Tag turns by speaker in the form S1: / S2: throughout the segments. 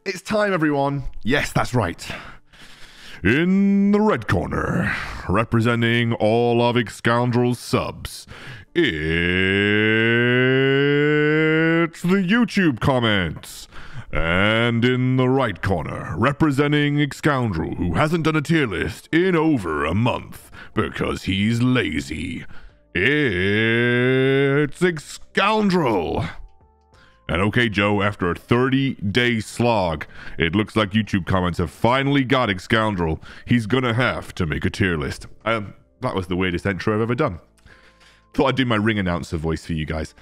S1: It's time, everyone. Yes, that's right. In the red corner, representing all of Excoundrel's subs, it's the YouTube comments. And in the right corner, representing Excoundrel, who hasn't done a tier list in over a month because he's lazy, it's Excoundrel. And okay, Joe, after a 30-day slog, it looks like YouTube comments have finally got Excoundrel. He's gonna have to make a tier list. That was the weirdest intro I've ever done. Thought I'd do my ring announcer voice for you guys.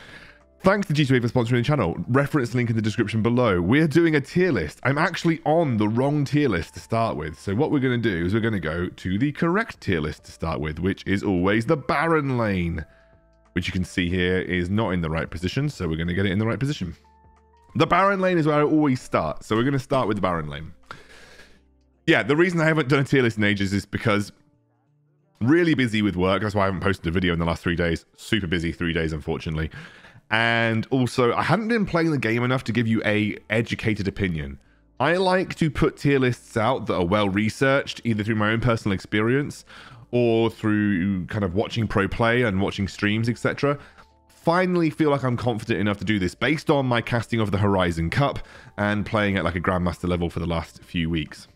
S1: Thanks to G2A for sponsoring the channel. Reference link in the description below. We're doing a tier list. I'm actually on the wrong tier list to start with. So what we're going to do is we're going to go to the correct tier list to start with, which is always the Baron lane, which you can see here is not in the right position. So we're going to get it in the right position. The Baron lane is where I always start. So we're going to start with the Baron lane. Yeah, the reason I haven't done a tier list in ages is because really busy with work. That's why I haven't posted a video in the last 3 days. Super busy 3 days, unfortunately. And also, I hadn't been playing the game enough to give you a educated opinion. I like to put tier lists out that are well researched, either through my own personal experience or through kind of watching pro play and watching streams, etc. Finally feel like I'm confident enough to do this based on my casting of the Horizon Cup and playing at like a Grandmaster level for the last few weeks.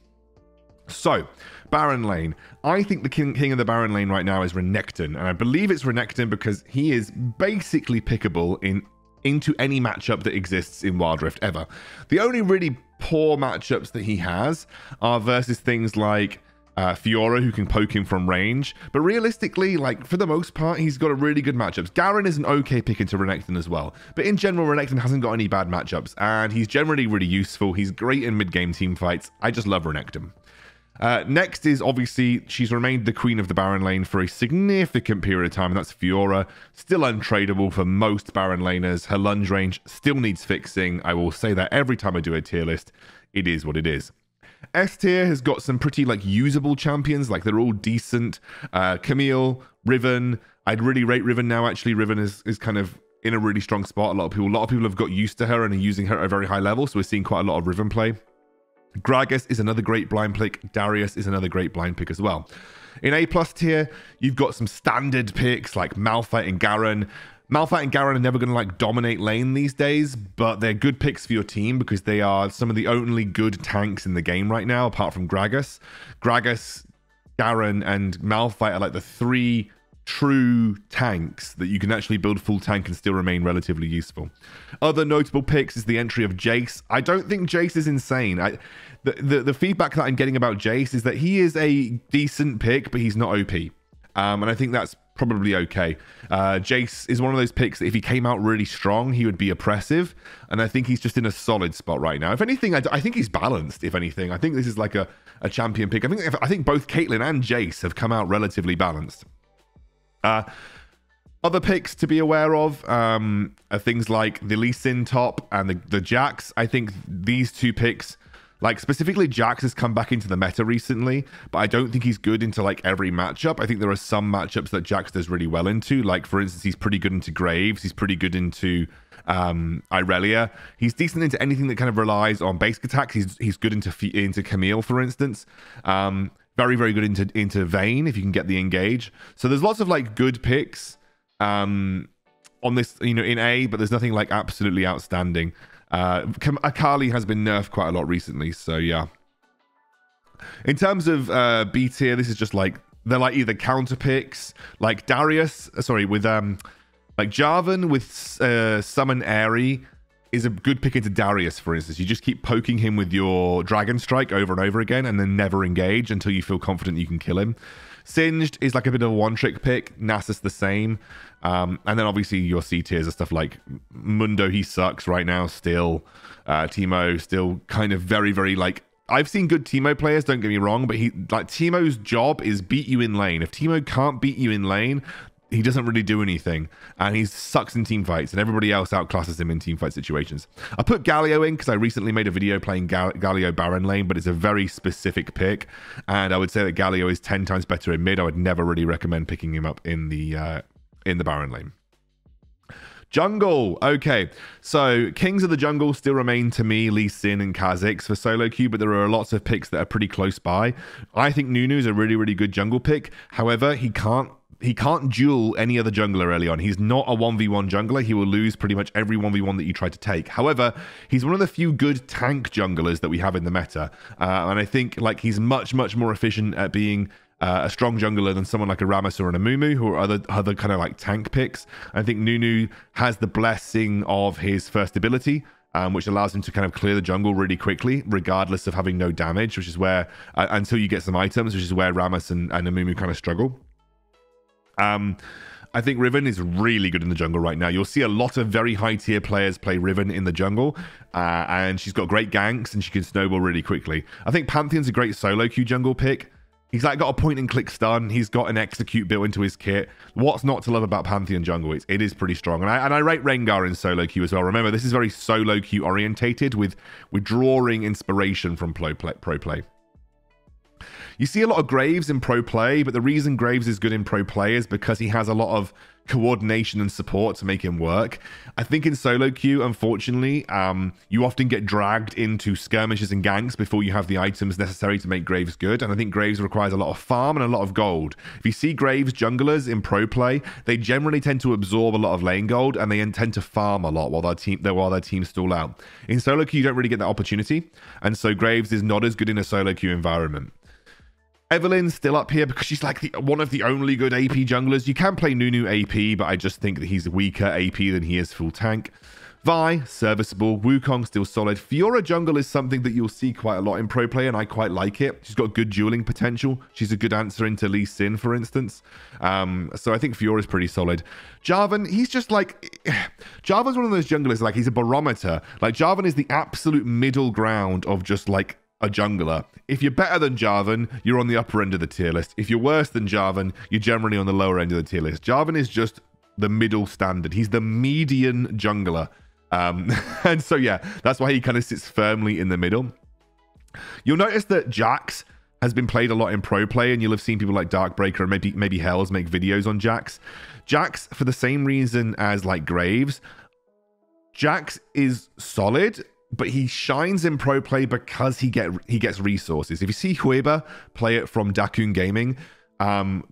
S1: So, Baron lane. I think the king of the Baron lane right now is Renekton, and I believe it's Renekton because he is basically pickable into any matchup that exists in wildrift ever. The only really poor matchups that he has are versus things like Fiora, who can poke him from range, but realistically, like for the most part, he's got a really good matchups. Garen is an okay pick into Renekton as well, but in general, Renekton hasn't got any bad matchups, and he's generally really useful. He's great in mid-game team fights. I just love Renekton. Next is obviously she's remained the queen of the Baron lane for a significant period of time, and that's Fiora. Still untradeable for most Baron laners. Her lunge range still needs fixing. I will say that every time I do a tier list. It is what it is. S tier has got some pretty like usable champions, like they're all decent. Camille, Riven. I'd really rate Riven now. Actually, Riven is kind of in a really strong spot. A lot of people have got used to her and are using her at a very high level, so we're seeing quite a lot of Riven play. Gragas is another great blind pick. Darius is another great blind pick as well. In A+ tier, you've got some standard picks like Malphite and Garen. Malphite and Garen are never going to like dominate lane these days, but they're good picks for your team because they are some of the only good tanks in the game right now, apart from Gragas. Gragas, Garen, and Malphite are like the three true tanks that you can actually build full tank and still remain relatively useful. Other notable picks is the entry of Jace. I don't think Jace is insane. The feedback that I'm getting about Jace is that he is a decent pick, but he's not OP. And I think that's probably okay. Jace is one of those picks that if he came out really strong, he would be oppressive. And I think he's just in a solid spot right now. If anything, I think he's balanced, if anything. I think this is like a champion pick. I think both Caitlyn and Jace have come out relatively balanced. Other picks to be aware of are things like the Lee Sin top and the Jax. I think these two picks, like specifically Jax, has come back into the meta recently, but I don't think he's good into like every matchup. I think there are some matchups that Jax does really well into. Like for instance, he's pretty good into Graves. He's pretty good into Irelia. He's decent into anything that kind of relies on basic attacks. He's good into Camille, for instance. Very, very good into Vayne if you can get the engage. So there's lots of like good picks on this, you know, in A, but there's nothing like absolutely outstanding. Akali has been nerfed quite a lot recently, so yeah. In terms of B tier, this is just like they're like either counter picks, like Darius, with like Jarvan with Summon Aerie is a good pick into Darius, for instance. You just keep poking him with your Dragon Strike over and over again and then never engage until you feel confident you can kill him. Singed is like a bit of a one-trick pick. Nasus the same. And then obviously your C tiers are stuff like Mundo, he sucks right now still. Teemo still kind of very, very like... I've seen good Teemo players, don't get me wrong, but Teemo's job is beat you in lane. If Teemo can't beat you in lane, he doesn't really do anything, and he sucks in team fights, and everybody else outclasses him in team fight situations. I put Galio in because I recently made a video playing Galio Baron lane, but it's a very specific pick, and I would say that Galio is 10 times better in mid. I would never really recommend picking him up in the Baron lane. Jungle. Okay, so Kings of the Jungle still remain to me Lee Sin and Kha'Zix for solo queue, but there are lots of picks that are pretty close by. I think Nunu is a really, really good jungle pick. However, he can't duel any other jungler early on. He's not a 1v1 jungler. He will lose pretty much every 1v1 that you try to take. However, he's one of the few good tank junglers that we have in the meta. And I think like he's much, much more efficient at being a strong jungler than someone like a Rammus or an Amumu, who are other kind of like tank picks. I think Nunu has the blessing of his first ability, which allows him to kind of clear the jungle really quickly, regardless of having no damage, which is where, until you get some items, which is where Rammus and Amumu kind of struggle. I think Riven is really good in the jungle right now. You'll see a lot of very high tier players play Riven in the jungle, and she's got great ganks and she can snowball really quickly. I think Pantheon's a great solo queue jungle pick. He's like got a point and click stun. He's got an execute built into his kit. What's not to love about Pantheon jungle? It is pretty strong. And I rate Rengar in solo queue as well. Remember, this is very solo queue orientated with drawing inspiration from pro play. You see a lot of Graves in pro play, but the reason Graves is good in pro play is because he has a lot of coordination and support to make him work. I think in solo queue, unfortunately, you often get dragged into skirmishes and ganks before you have the items necessary to make Graves good, and I think Graves requires a lot of farm and a lot of gold. If you see Graves junglers in pro play, they generally tend to absorb a lot of lane gold, and they tend to farm a lot while their team stall out. In solo queue, you don't really get that opportunity, and so Graves is not as good in a solo queue environment. Evelyn's still up here because she's like one of the only good AP junglers. You can play Nunu AP, but I just think that he's weaker AP than he is full tank. Vi, serviceable. Wukong, still solid. Fiora jungle is something that you'll see quite a lot in pro play, and I quite like it. She's got good dueling potential. She's a good answer into Lee Sin, for instance. So I think Fiora's pretty solid. Jarvan, he's just like... Jarvan's one of those junglers, like he's a barometer. Like Jarvan is the absolute middle ground of just like a jungler. If you're better than Jarvan, you're on the upper end of the tier list. If you're worse than Jarvan, you're generally on the lower end of the tier list. Jarvan is just the middle standard. He's the median jungler. And so, yeah, that's why he kind of sits firmly in the middle. You'll notice that Jax has been played a lot in pro play, and you'll have seen people like Darkbreaker and maybe Hells make videos on Jax. Jax, for the same reason as like Graves, Jax is solid, but he shines in pro play because he gets resources. If you see Hueba play it from Dakun Gaming,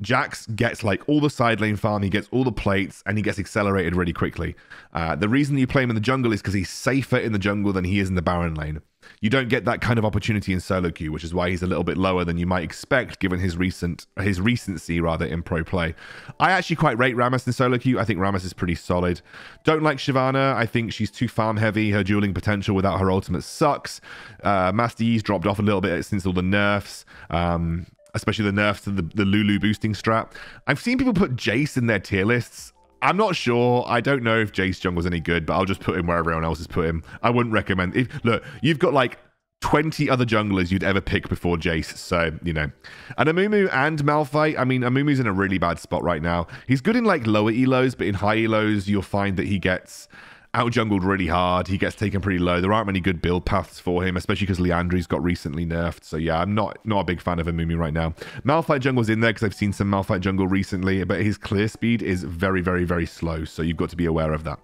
S1: Jax gets like all the side lane farm, he gets all the plates, and he gets accelerated really quickly. The reason you play him in the jungle is because he's safer in the jungle than he is in the Baron lane. You don't get that kind of opportunity in solo queue, which is why he's a little bit lower than you might expect given his recency rather in pro play. I actually quite rate Rammus in solo queue. I think Rammus is pretty solid. Don't like Shyvana. I think she's too farm heavy. Her dueling potential without her ultimate sucks. Master Yi's dropped off a little bit since all the nerfs. Especially the nerfs to the Lulu boosting strat. I've seen people put Jace in their tier lists. I'm not sure. I don't know if Jace jungle's any good, but I'll just put him where everyone else has put him. I wouldn't recommend. Look, you've got like 20 other junglers you'd ever pick before Jace, so, you know. And Amumu and Malphite, I mean, Amumu's in a really bad spot right now. He's good in like lower elos, but in high elos, you'll find that he gets out-jungled really hard. He gets taken pretty low. There aren't many good build paths for him, especially because Liandry's got recently nerfed. So yeah, I'm not a big fan of Amumu right now. Malphite jungle's in there because I've seen some Malphite jungle recently, but his clear speed is very, very, very slow. So you've got to be aware of that.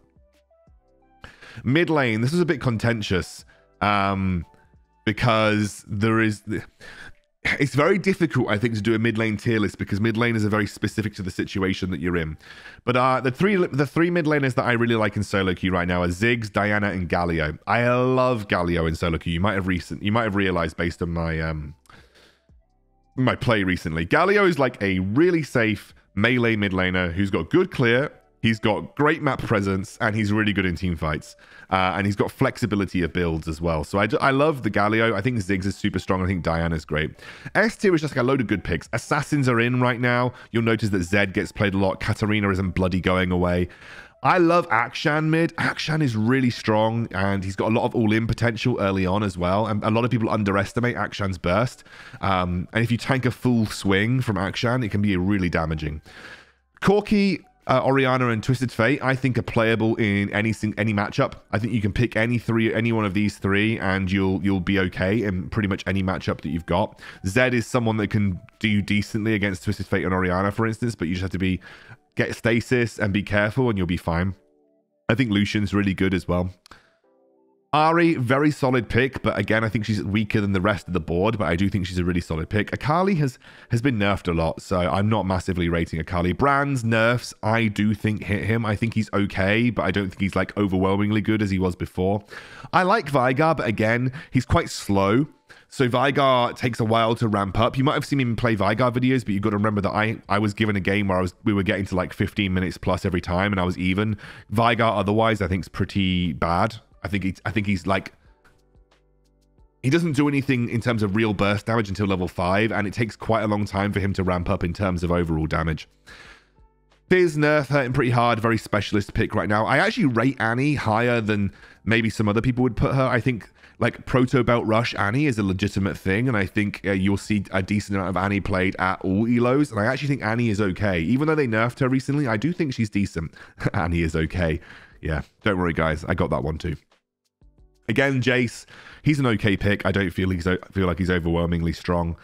S1: Mid lane, this is a bit contentious because there is... It's very difficult, I think, to do a mid lane tier list because mid lane is very specific to the situation that you're in. But the three mid laners that I really like in solo queue right now are Ziggs, Diana, and Galio. I love Galio in solo queue. You might have realized based on my play recently. Galio is like a really safe melee mid laner who's got good clear. He's got great map presence, and he's really good in team fights. And he's got flexibility of builds as well. So I love the Galio. I think Ziggs is super strong. I think Diana's great. S tier is just like a load of good picks. Assassins are in right now. You'll notice that Zed gets played a lot. Katarina isn't bloody going away. I love Akshan mid. Akshan is really strong, and he's got a lot of all-in potential early on as well. And a lot of people underestimate Akshan's burst. And if you tank a full swing from Akshan, it can be really damaging. Corki, Orianna, and Twisted Fate, I think, are playable in any matchup. I think you can pick any one of these three, and you'll be okay in pretty much any matchup that you've got. Zed is someone that can do decently against Twisted Fate and Orianna, for instance, but you just have to get stasis and be careful, and you'll be fine. I think Lucian's really good as well. Ahri, very solid pick, but again, I think she's weaker than the rest of the board, but I do think she's a really solid pick. Akali has been nerfed a lot, so I'm not massively rating Akali. Brand's nerfs, I do think hit him. I think he's okay, but I don't think he's like overwhelmingly good as he was before. I like Veigar, but again, he's quite slow. So Veigar takes a while to ramp up. You might have seen me play Veigar videos, but you've got to remember that I was given a game where we were getting to like 15 minutes plus every time, and I was even. Veigar otherwise, I think, is pretty bad. I think he's like, he doesn't do anything in terms of real burst damage until level 5, and it takes quite a long time for him to ramp up in terms of overall damage. Fizz nerf hurt him pretty hard, very specialist pick right now. I actually rate Annie higher than maybe some other people would put her. I think like Proto Belt Rush Annie is a legitimate thing, and I think you'll see a decent amount of Annie played at all elos, and I actually think Annie is okay. Even though they nerfed her recently, I do think she's decent. Annie is okay. Yeah, don't worry guys, I got that one too. Again, Jace, he's an okay pick. I don't feel like he's overwhelmingly strong.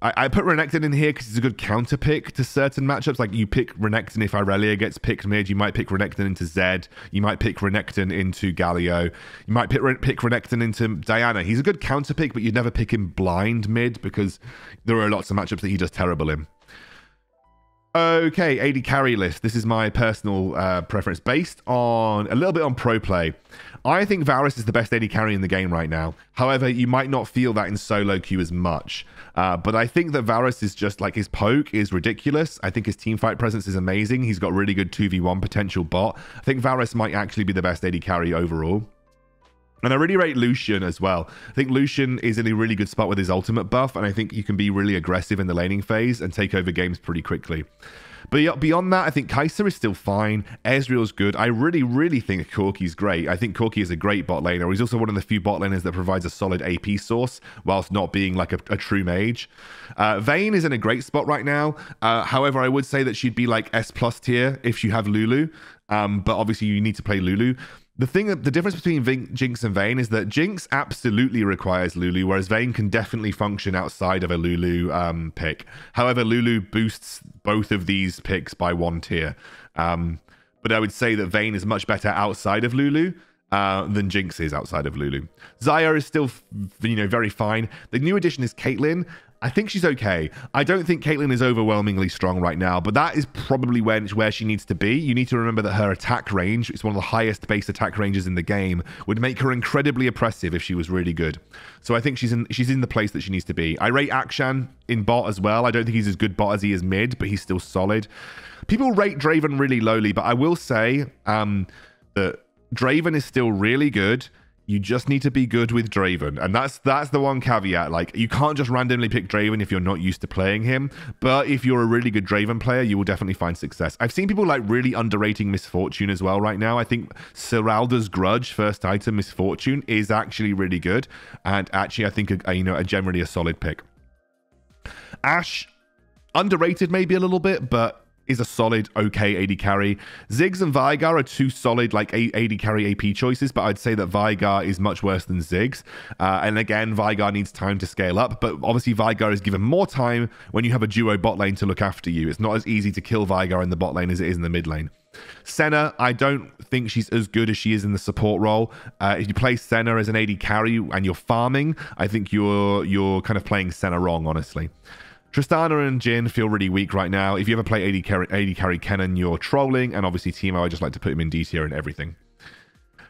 S1: I put Renekton in here because he's a good counter pick to certain matchups. Like you pick Renekton if Irelia gets picked mid. You might pick Renekton into Zed. You might pick Renekton into Galio. You might pick Renekton into Diana. He's a good counter pick, but you'd never pick him blind mid because there are lots of matchups that he does terrible in. Okay, AD carry list. This is my personal preference based on a little bit on pro play. I think Varus is the best AD carry in the game right now. However, you might not feel that in solo queue as much. But I think that Varus is just like, his poke is ridiculous. I think his teamfight presence is amazing. He's got really good 2v1 potential bot. I think Varus might actually be the best AD carry overall. And I really rate Lucian as well. I think Lucian is in a really good spot with his ultimate buff, and I think you can be really aggressive in the laning phase and take over games pretty quickly. But beyond that, I think Kai'Sa is still fine. Ezreal's good. I really think Corki's great. I think Corki is a great bot laner. He's also one of the few bot laners that provides a solid AP source whilst not being like a true mage. Vayne is in a great spot right now. However, I would say that she'd be like S+ tier if you have Lulu. But obviously you need to play Lulu. The difference between Jinx and Vayne is that Jinx absolutely requires Lulu, whereas Vayne can definitely function outside of a Lulu pick. However, Lulu boosts both of these picks by 1 tier. But I would say that Vayne is much better outside of Lulu than Jinx is outside of Lulu. Xayah is still, very fine. The new addition is Caitlyn. I think she's okay. I don't think Caitlyn is overwhelmingly strong right now, but that is probably where she needs to be. You need to remember that her attack range, it's one of the highest base attack ranges in the game, would make her incredibly oppressive if she was really good. So I think she's in the place that she needs to be. I rate Akshan in bot as well. I don't think he's as good bot as he is mid, but he's still solid. People rate Draven really lowly, but I will say that Draven is still really good. You just need to be good with Draven. And that's the one caveat. Like, you can't just randomly pick Draven if you're not used to playing him. But if you're a really good Draven player, you will definitely find success. I've seen people like really underrating Misfortune as well right now. I think Seralda's Grudge, first item, Misfortune, is actually really good. And actually, I think, a generally a solid pick. Ashe, underrated maybe a little bit, but is a solid, okay AD carry. Ziggs and Veigar are two solid, like, AD carry AP choices, but I'd say that Veigar is much worse than Ziggs. And again, Veigar needs time to scale up, but obviously Veigar is given more time when you have a duo bot lane to look after you. It's not as easy to kill Veigar in the bot lane as it is in the mid lane. Senna, I don't think she's as good as she is in the support role. If you play Senna as an AD carry and you're farming, I think you're kind of playing Senna wrong, honestly. Tristana and Jhin feel really weak right now. If you ever play AD carry Kennen, you're trolling. And obviously Teemo, I just like to put him in D tier and everything.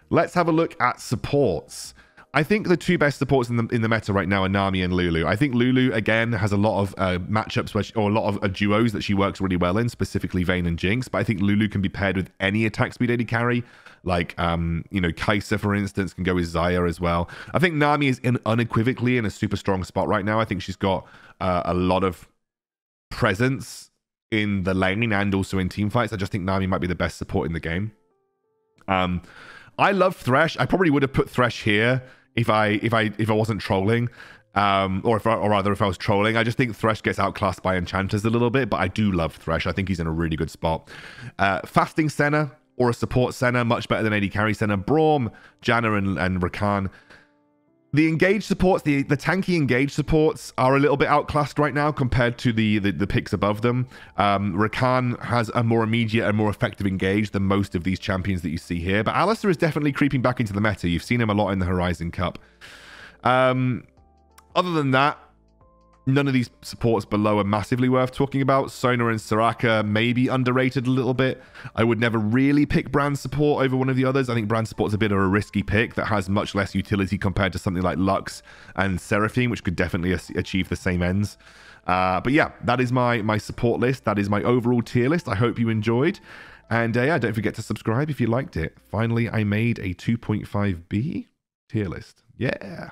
S1: Let's have a look at supports. I think the two best supports in the meta right now are Nami and Lulu. I think Lulu, again, has a lot of matchups or a lot of duos that she works really well in, specifically Vayne and Jinx. But I think Lulu can be paired with any attack speed AD carry. Like, Kai'Sa, for instance, can go with Xayah as well. I think Nami is unequivocally in a super strong spot right now. I think she's got a lot of presence in the lane and also in team fights. I just think Nami might be the best support in the game. I love Thresh. I probably would have put Thresh here if I wasn't trolling. Or rather if I was trolling. I just think Thresh gets outclassed by enchanters a little bit, but I do love Thresh. I think he's in a really good spot. Fasting Senna or a support Senna, much better than AD carry Senna. Braum, Janna, and Rakan. The engage supports, the tanky engage supports are a little bit outclassed right now compared to the picks above them. Rakan has a more immediate and more effective engage than most of these champions that you see here. But Alistair is definitely creeping back into the meta. You've seen him a lot in the Horizon Cup. Other than that, none of these supports below are massively worth talking about. Sona and Soraka may be underrated a little bit. I would never really pick brand support over one of the others. I think brand support's a bit of a risky pick that has much less utility compared to something like Lux and Seraphine, which could definitely achieve the same ends. But yeah, that is my support list. That is my overall tier list. I hope you enjoyed. And yeah, don't forget to subscribe if you liked it. Finally, I made a 2.5B tier list. Yeah.